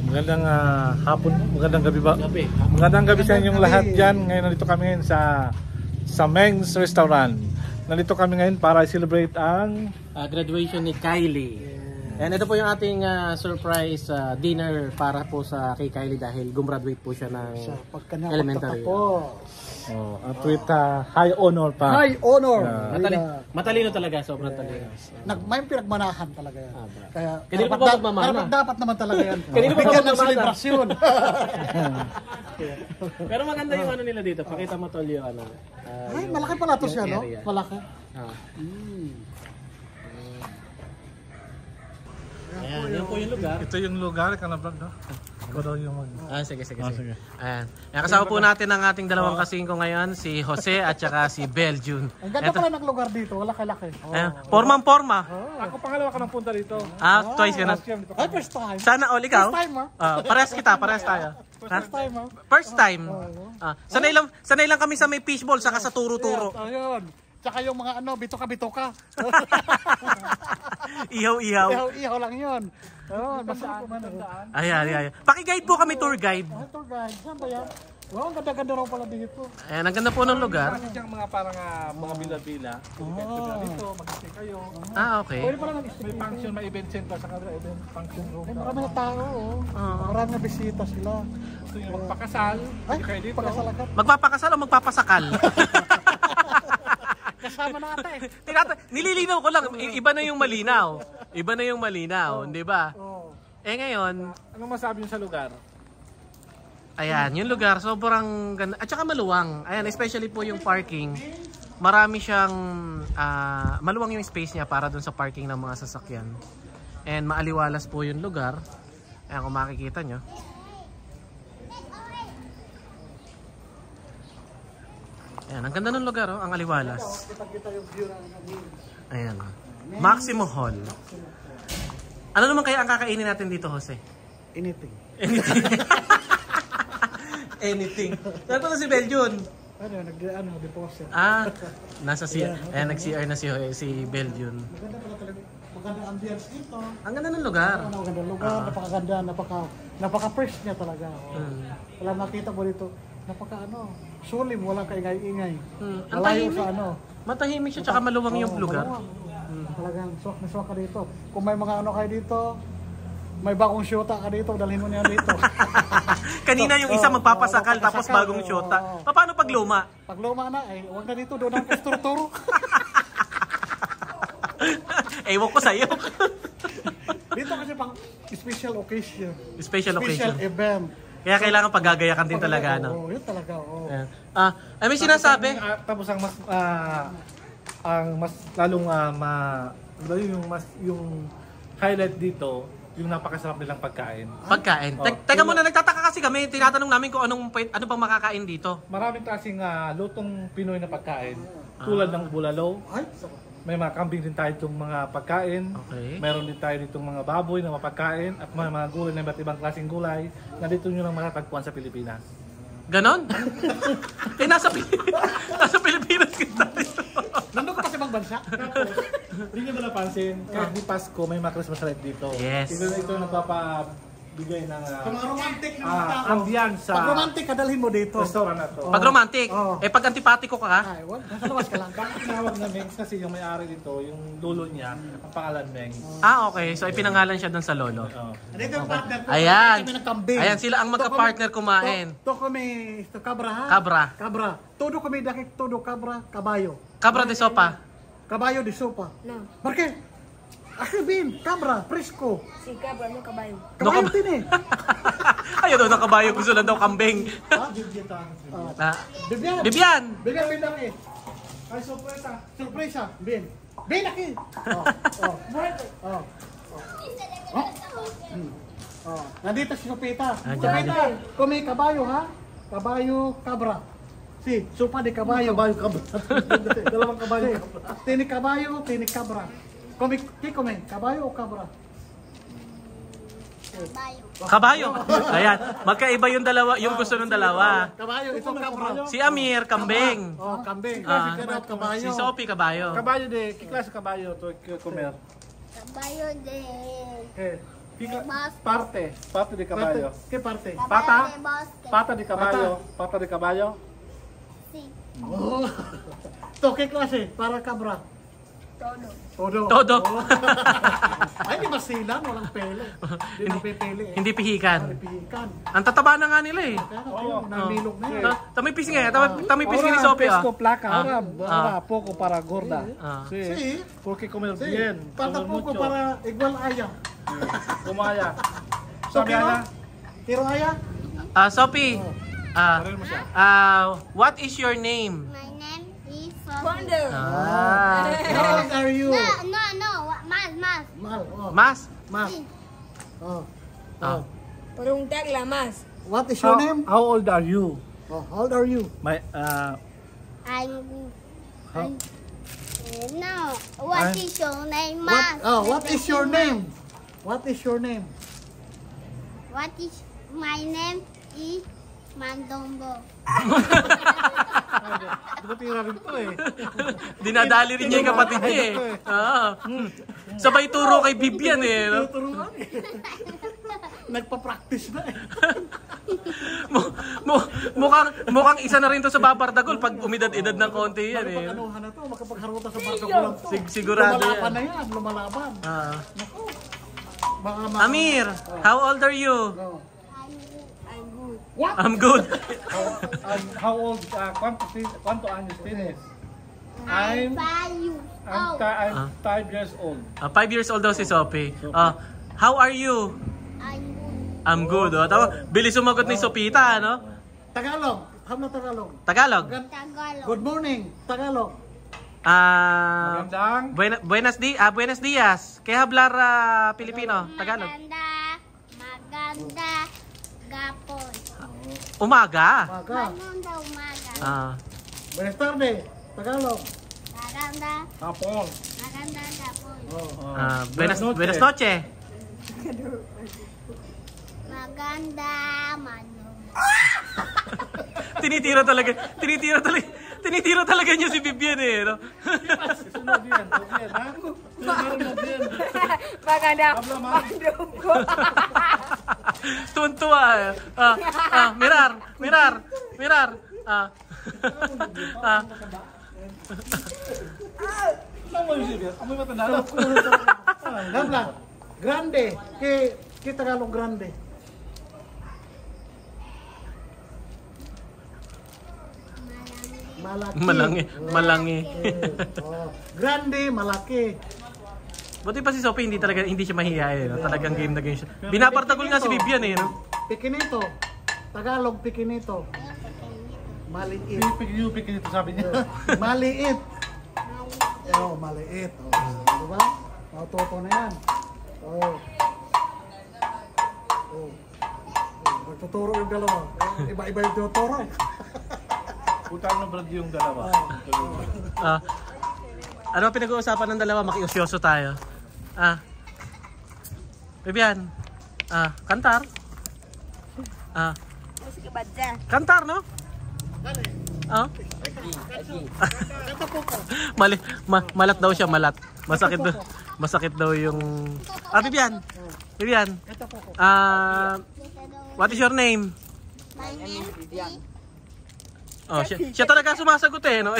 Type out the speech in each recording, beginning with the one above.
Magandang hapon, magandang gabi ba? Magandang gabi sa inyong lahat dyan. Ngayon nandito kami ngayon sa Meng's Restaurant. Nandito kami ngayon para i-celebrate ang graduation ni Kylie. And ito po yung ating surprise dinner para po sa kay Kylie dahil gumraduate po siya ng elementary. At with high honor pa. High honor! Matalino talaga, sobrang talino. May pinagmanahan talaga yan. Kaya kanino pa ba magmamana? dapat naman talaga yan. Kanino pa ba Bigyan ng magmamana? selebrasyon. Pero maganda yung ano nila dito. Pakita mo tol yung ano. Ay, malaki pala ito siya, no? Malaki. Ayan, yan po yung lugar. Ito yung lugar, kanablog, no? Ikaw daw yung Sige. Ayan. Kasama po natin ang ating dalawang kasingko ngayon, si Jose at saka si Beljun. Ang ganda pala ng lugar dito, laki-laki. Porma. Ako pangalawa ka nang punta dito. Twice ka na. Ay, first time. Sana all ikaw? First time, Parehas tayo. First time, First time. Sanay lang kami sa may fishball saka sa turo-turo. Ayun. Tsaka yung mga bituka-bituka. Ihaw-ihaw. Ihaw lang yun. Masarap po man. Ayan. Paki-guide po kami, tour guide. Tour guide, saan ba yan? Wow, ang ganda-ganda raw pala dito. Ayan, ang ganda po ng lugar. Kasi yung mga parang mga bila-bila. Dito, mag-stay kayo. Okay. Pwede pala May function, may event center sa kanila, event function room. marami na tao, marami na bisita sila. Gusto nyo magpakasal, hindi kayo dito. Pagkasal agad. Magpapakasal o magpapasakal? Kasama na ata Nililinaw ko lang, iba na yung malinaw, di ba? Ngayon, Anong masabi nyo sa lugar? ayan, yung lugar sobrang ganda at saka maluwang. Ayan, especially po yung parking. Marami siyang maluwang yung space niya para dun sa parking ng mga sasakyan. And maaliwalas po yung lugar. Ayan, kung makikita nyo. Ayan, ang ganda ng lugar, ang aliwalas. Ayan. Maximo Hall. Ano naman kaya ang kakainin natin dito, Jose? Anything. Anything. Saan na si Beljun? Deposit. Nasa CR. Ayan, nag-CR na si Beljun. Maganda pala talaga. Maganda ambience dito. Ang ganda ng lugar. Maganda lugar, napakaganda, napaka-fresh niya talaga. Wala nakita mo dito. Sulim, walang kaingay-ingay. Malayo sa Matahimik siya, tsaka maluwang yung lugar. Talagang swak na swak ka dito. Kung may mga kayo dito, may bagong syota ka dito, dalhin mo niya dito. Kanina yung isa magpapasakal tapos bagong syota. Paano pag luma? Pag luma na, huwag na dito, doon ang kasturo-turo. Ewan ko sa'yo. Dito kasi pang special occasion. Special event. Kaya kailangan paggagayakan din talaga, no? Yun talaga, may sinasabi? Tapos ang mas lalong yung highlight dito, yung napakasarap nilang pagkain. Teka muna, nagtataka kasi kami, tinatanong namin kung ano bang makakain dito. Maraming klaseng lutong Pinoy na pagkain. Tulad ng bulalo. May mga kambing din tayo itong mga pagkain. Okay. Meron din tayo ditong mga baboy na mapagkain at mga gulay na iba't ibang klaseng gulay na dito nyo lang matatagpuan sa Pilipinas. Ganon? Nasa Pilipinas kita dito. Nandun ka pa sa ibang bansa? Hindi nyo ba napansin? Kahit di Pasko, may mga Christmas light dito. Yes. Ito nagpapabigay ng Mga romantic na mga tao. ambiance sa Pag romantic, kadalhin mo dito. restaurant na to. Pag romantic, pag antipatiko ka, Wag, nasa labas ka lang. Bakit tinawag na Mengs? Kasi yung may-ari dito, yung dulo niya, ang pangalan Mengs. okay. So, ipinangalan siya dun sa lolo. Dito yung partner ko. Ayan. Kami nagkambing. Ayan, sila ang magka-partner kumain. To kami, kabra ha? Cabra. Todo kami dakik, todo kabra, kabayo. Cabra de sopa. Kabayo de sopa. No. Marke? Ako bin, kabra, fresco. Si Cabra, no kabayo. Kabayo din Ayaw daw ng kabayo, gusto lang daw kambing. Bibian! Bigyan bin daki. Ay, sorpresa. Sorpresa, bin. Bin daki. Nandito si Sopita. Sopita, kumi kabayo ha? Kabayo, kabra. Si, sopa de kabayo. Kabayo, kabra. Dalawang kabayo. Tini kabayo, tini kabra. Kome, kabayo o kabra? Kabayo. Ayan, magkaiba yung dalawa, yung gusto ng dalawa. Kabayo, ito kabra. Si Amir, kambing. Kambing. Kabayo. Si Sophie, kabayo. Kabayo de, kiklase kabayo to comer. Kabayo din. Parte. Parte de caballo. ¿Qué parte? Pata. de bosque. Pata de caballo. Pata de caballo. Sí, Oh. Ito, ¿qué clase? Para cabra. todo. Todo. Todo. Oh. Ay, di masilan, walang pele. Di napipili eh. Hindi pihikan. Pipihikan. ang tataba na nga nila eh. Kaya Oo. namilog na eh. Tamipis nga, tamipis nga ni Sophie ah. Pesco placa. Ah. Ahora poco para gorda. Ah. Sí. Sí. Porque comer Sí, bien. falta comer poco mucho. para igual aya. Kumaya. So, Sabi kilo? na. Kiro aya? Sophie, Pareho mo siya. what is your name? My name is Sophie. How old are you? No. Mas. Mal. Oh. Mas? Mas. Oh. Ah. Preguntarla más. What is your name? How old are you? Oh, how old are you? My I'm no. What is your name, Mas? What is your name? What is your name? What is my name is Mandombo. Tira rin to eh. Dinadali rin niya yung kapatid niya eh. Sabay turo kay Bibian eh. No? Turuan eh. Nagpa-practice na eh. Mukhang isa na rin to sa Babardagol pag umidad-edad ng konti yan eh. Anuhan na to, makapagharuta sa barkagulang to. Sigurado lumalaban yan. na yan, lumalaban. Ah. Naku. Baka Amir, how old are you? No. I'm good. What? I'm good. How old? ¿Cuánto años tienes? I'm 5 years old. I'm 5 years old. 5 years old daw si Sophie. How are you? I'm good. I'm good. Bilis sumagot ni Sopita, no? Tagalog. Hamna Tagalog. Tagalog. Tagalog. Good morning. Tagalog. Magandang. Buenos días. ¿Qué hablar Filipino? Tagalog. Maganda gapon. Umaga. Maga. Maganda umaga. Buenas tardes. Tagalog. Maganda Hapon. gapon. Buenas noches. noches. Maganda manong. Tinitira talaga niya si Bibian eh, no? Sunod yan. Ha? Sunod yan. Maganda. Habla más. Tuwan-tuwa eh. Mirar. Saan mo yung sibir? Amoy matanda na. Habla. Grande. ¿Qué Tagalog grande? Malaki. Malangi. Oh. Grande, malaki. Buti pa si Sophie hindi siya mahihayin, no? Talagang game na game siya. Binapartagol nga si Bibian eh, no? Pikinito. Tagalog, pikinito. Maliit. Pikin ito sabi niya. Maliit. Oh, maliit. Oh, diba? Matuto na yan. Oh. Oh. Magtuturo yung dalawa. Iba-iba yung tinuturo. Utang ng brad yung dalawa. Ano ang pinag-uusapan ng dalawa? Makiusyoso tayo. Bibian. Kantar. Musik baca. Kantar, no? Malat daw siya, malat. Masakit daw yung... Bibian. What is your name? My name is Siya talaga sumasagot eh, no?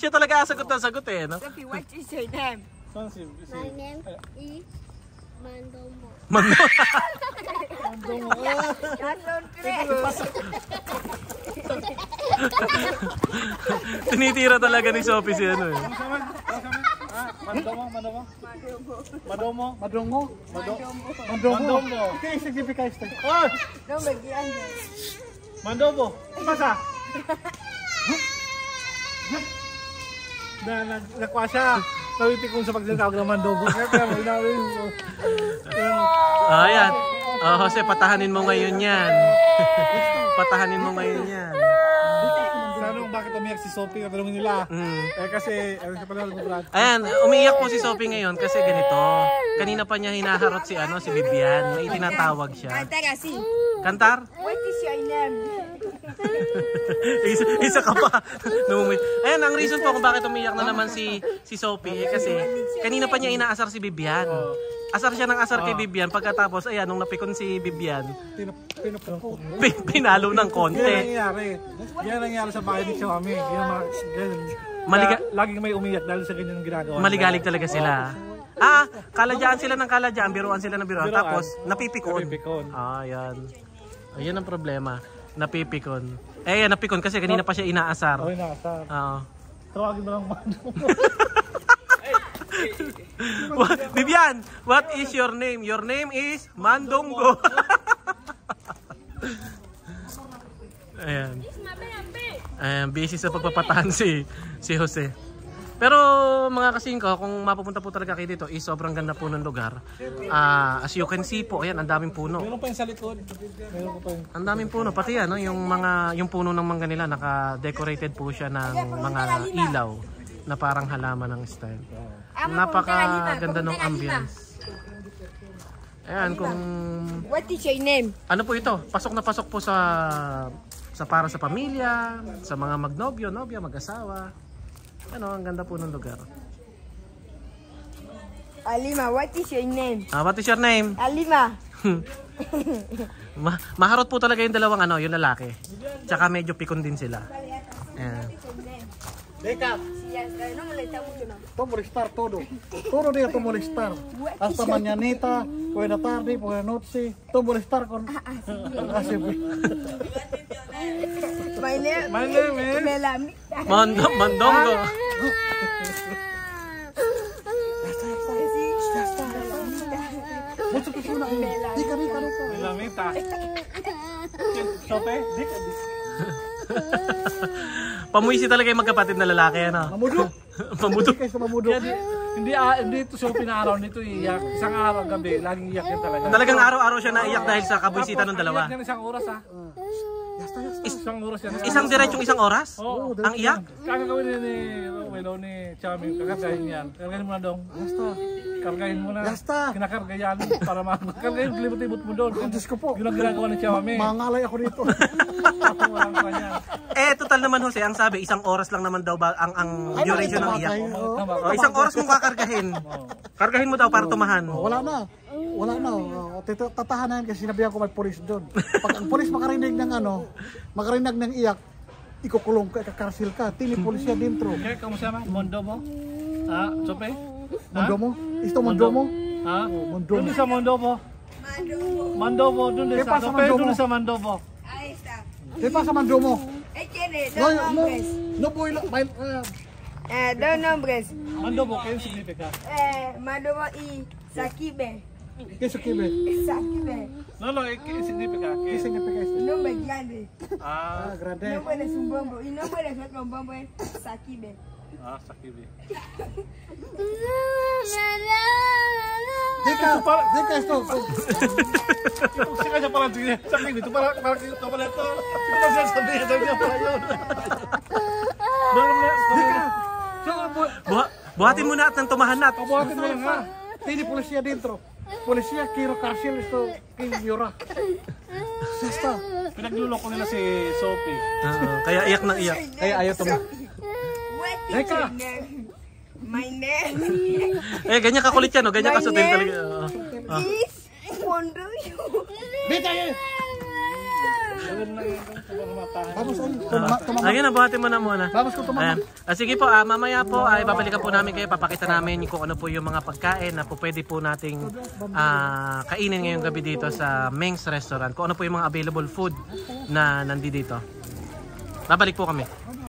Siya talaga sagot eh, no? Sophie, what is your name? My name is Mandombo. Ganon kre. Tinitira talaga ni Sophie si ano eh. Madomo. Mandongo. ¿Qué significa esto? Oh! No me guían. Mandobo. Masa? Nakuha siya. Nawitik kong sa pagsinatawag ng Mandobo. Kaya may nawin mo. Ayan. Jose, patahanin mo ngayon yan. Patahanin mo ngayon yan. Tanong bakit umiyak si Sophie? Katanongin nila. Kasi, ano siya pala nag-brad? Ayan, umiiyak po si Sophie ngayon kasi ganito. Kanina pa niya hinaharot si Bibian. May tinatawag siya. Cantar así. Kantar? What is your name? Isa ka pa. Ayan, ang reason po kung bakit umiyak na naman si Sophie kasi kanina pa niya inaasar si Bibian. asar siya ng asar kay Bibian. Pagkatapos, ayan, nung napikon si Bibian, Pinapako. pinalo ng konti. Yan ang nangyari sa bahay ni Xiaomi. Laging may umiyak dahil sa ganyan ginagawa. Maligalig talaga sila. Kaladyaan sila ng kaladyaan, biruan sila ng biruan. Tapos, napipikon. Yan. Ayun ang problema. Napipikon. Yan, napikon kasi kanina pa siya inaasar. Okay, nakasar. Oo. Tawagin mo lang mano. Bibian, what is your name? Your name is Mandonggo. Ayan. Busy sa pagpapatahan si Jose. Pero mga kasingko, kung mapupunta po talaga kayo dito, sobrang ganda po ng lugar. As you can see po, ayan, ang daming puno. Meron pa yung sa likod. Ang daming puno, pati yan, no, yung puno ng mangga nila, naka-decorated po siya ng mga ilaw na parang halaman ng style. Napakaganda ng ambience. Ayan, kung... What is your name? Ano po ito? Pasok na pasok po sa para sa pamilya, sa mga magnobyo, nobya, mag-asawa. Ano, ang ganda po ng lugar. Alima, what is your name? What is your name? Alima. Maharot po talaga yung dalawang yung lalaki. Tsaka medyo pikon din sila. Ayan. Teka. Tú molestar todo. Todo día tú molestar. Hasta mañanita, buena tarde, buena noche. Tú molestar con... Así pues. My name is Melami. Mandongo. Mucho que suena. Dika. Lamita. Sope? Dika. Pamuisi talaga yung magkapatid na lalaki, ano? Mamudok. Pamudok. Hindi ito siya pinaraw nito iyak. Isang araw gabi, laging iyak yan talaga. Talagang araw-araw siya naiyak dahil sa kabuisita ng dalawa. Iyak yan isang oras Isang oras yan. Isang diretsong isang oras? Oo. Ang iyak? Kakagawin ni Xiaomi, kakargahin yan. Kargahin mo na dong. Basta. Kargahin mo na. Basta. Kinakarga yan para makargahin. Libot-libot mo doon. Diyos ko po. Yun ang ginagawa ni Xiaomi. Mangalay ako dito. Walang kanya. Total naman Jose, ang sabi, isang oras lang naman daw ba ang duration ng iyak. Isang oras mong kakargahin. Kargahin mo daw para tumahan. Wala na. Tatahanan kasi sinabihan ko may pulis doon. Pag ang pulis makarinig ng iyak, ikukulong ka, kakarsil ka. Tili pulisya dentro. Okay, kamusta naman? Mondo mo? Sope? Mundo mo? Isto mundo mo? Mundo mo. Doon sa Mondo mo? Mando mo, doon sa Sope, doon sa Mando mo. Ahí está. ¿Qué pasa, mundo mo? Él tiene dos nombres. No voy Dos nombres. Mando mo, ¿qué significa? Mandobo y Sakibe. ¿Qué se quiere? Sakibe. No, ¿qué significa? ¿Qué significa esto? Nombre grande. Grande. Nombre es un bombo. Y nombre de otro bombo es Sakibe. Sakibi. Deja esto. Kasi kanya parang sige, Sakibi, ito parang ito pala ito. Ito pa siya sabihin pala yun. Buhatin mo na at nang tumahan na. Pabuhatin mo lang ha. Tini pulisya dentro. Pulisya, quiero cárcel esto. Que llora. Sesta. Pinagluloko nila si Sophie. Kaya iyak na iyak. Kaya ayaw tumahan. What is your name? My name Ganyan kakulit yan, ganyan kasutin talaga. is Pondoyo. Bita yan. Vamos Ayun na, buhatin mo na muna. Vamos ko tumama. Sige po, mamaya po ay babalikan po namin kayo. Papakita namin kung ano po yung mga pagkain na po pwede po nating kainin ngayong gabi dito sa Meng's Restaurant. Kung ano po yung mga available food na nandito dito. Babalik po kami.